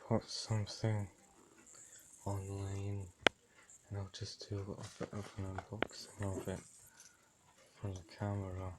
bought something online and I'll just do a little bit of an unboxing of it for the camera.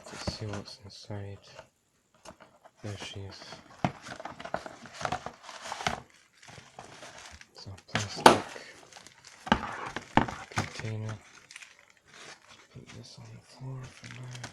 Let's see what's inside. There she is. It's a plastic container. Put this on the floor for now.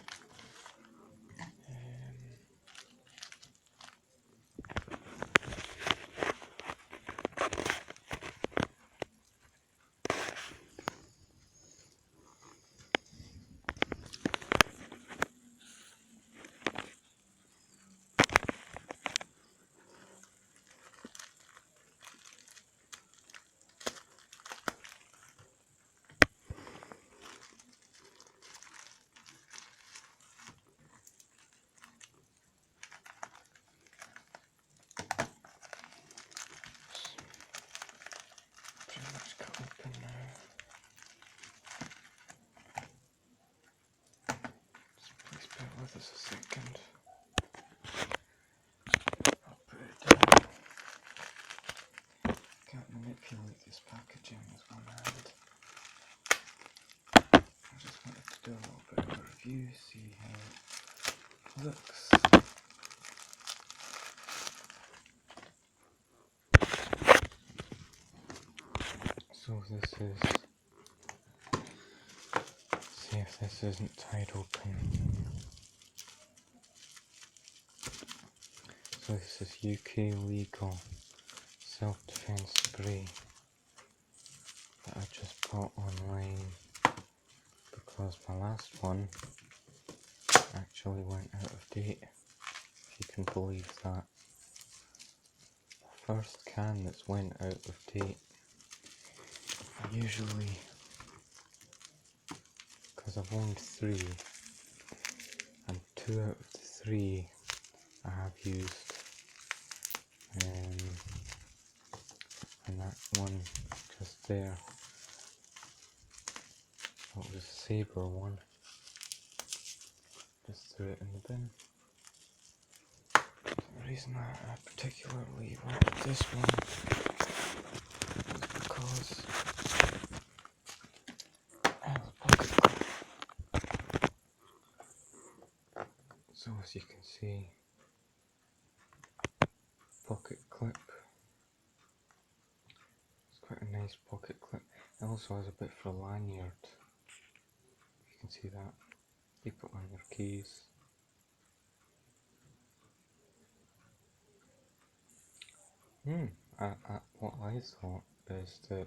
Pretty much cut open now. Just please bear with us a second. I'll put it down. Can't manipulate this packaging with one hand. I just wanted to do a little bit of a review, see how it looks. So this is, see if this isn't tied open. So this is UK legal self-defense spray that I just bought online because my last one actually went out of date, if you can believe that. The first can that's went out of date, usually, because I've owned 3 and 2 out of the 3 I have used, and that one just there, that was a Sabre one, just threw it in the bin. The reason I particularly wanted this one is because it has a pocket clip. So as you can see, pocket clip. It's quite a nice pocket clip. It also has a bit for a lanyard. You can see that. You put on your keys. What I thought is that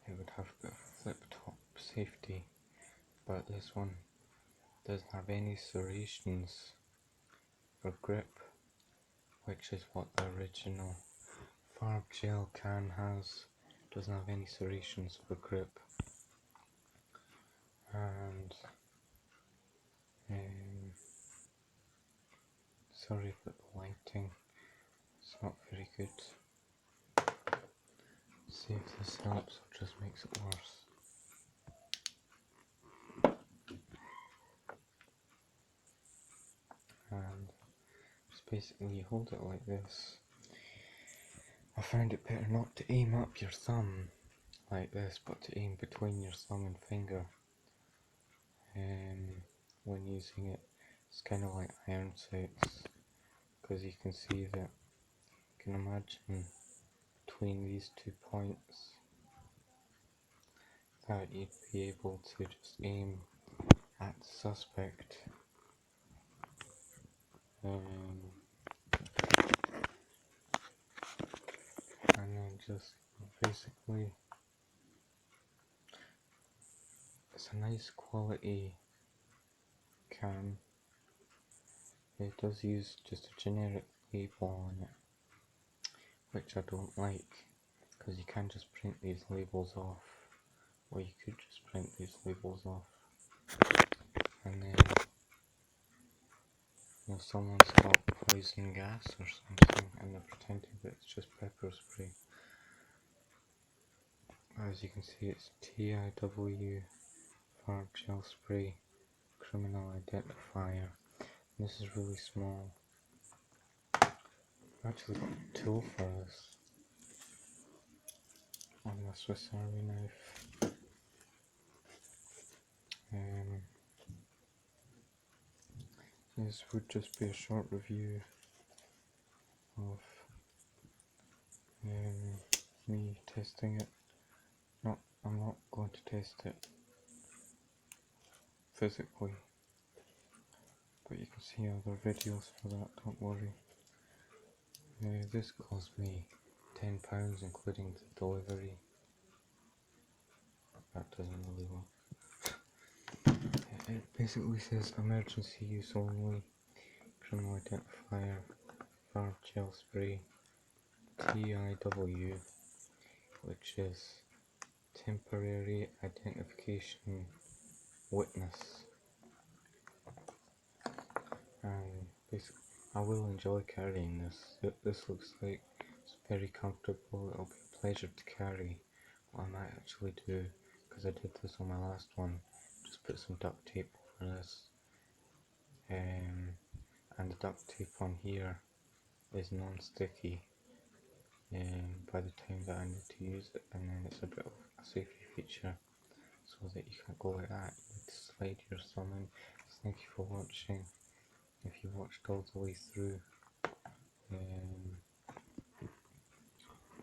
it would have a bit of a flip top safety, but this one doesn't have any serrations for grip, which is what the original Farb Gel can has. Doesn't have any serrations for grip, and sorry for the lighting, it's not very good. See if this helps or just makes it worse. And just basically you hold it like this. I found it better not to aim up your thumb like this, but to aim between your thumb and finger when using it. It's kind of like iron sights, because you can see that, you can imagine between these 2 points that you'd be able to just aim at the suspect. And then just basically, it's a nice quality can. It does use just a generic label on it, which I don't like, because you can't just print these labels off. Or you could just print these labels off, and then someone's got poison gas or something and they're pretending that it's just pepper spray. As you can see, it's TIW Farb Gel Spray Criminal Identifier. This is really small. I've actually got a tool for this on my Swiss Army knife. This would just be a short review of me testing it. I'm not going to test it physically, but you can see other videos for that, don't worry. This cost me £10 including the delivery. That doesn't really work. It basically says emergency use only, criminal identifier, Farb Gel Spray, TIW, which is temporary identification witness. And basically, I will enjoy carrying this. This looks like it's very comfortable. It'll be a pleasure to carry. What I might actually do, because I did this on my last one, just put some duct tape over this. And the duct tape on here is non-sticky by the time that I need to use it, and then it's a bit of a safety feature so that you can't go like that. You need to slide your thumb in. So thank you for watching. If you watched all the way through,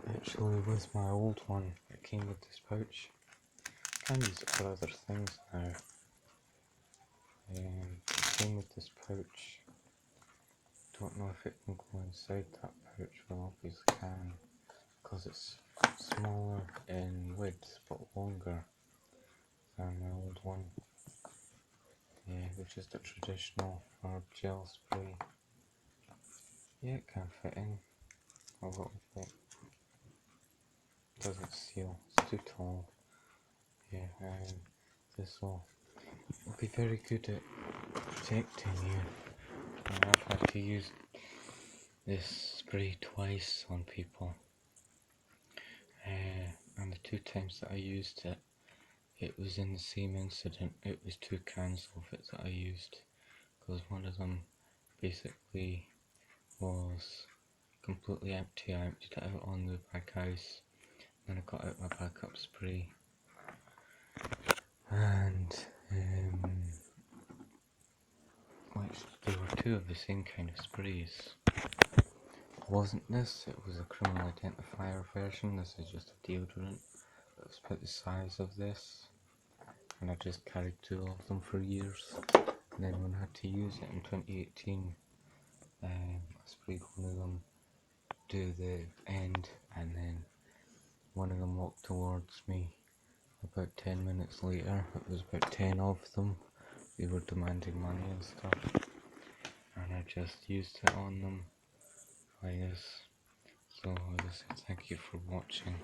actually with my old one it came with this pouch. I can use it for other things now. It came with this pouch. Don't know if it can go inside that pouch, well obviously can, because it's smaller in width but longer than my old one. Which is the traditional Farb Gel Spray. Yeah, it can fit in a little bit. Doesn't seal, it's too tall. Yeah, this will be very good at protecting you. And I've had to use this spray twice on people. And the 2 times that I used it, it was in the same incident. It was 2 cans of it that I used, because one of them basically was completely empty. I emptied it out on the back ice, then I got out my backup spray, and there were 2 of the same kind of sprays. It wasn't this, it was a criminal identifier version. This is just a deodorant. It was about the size of this, and I just carried 2 of them for years. And then when I had to use it in 2018, I sprayed one of them to the end, and then one of them walked towards me. About 10 minutes later, it was about 10 of them. They were demanding money and stuff, and I just used it on them like this. So as I said, thank you for watching.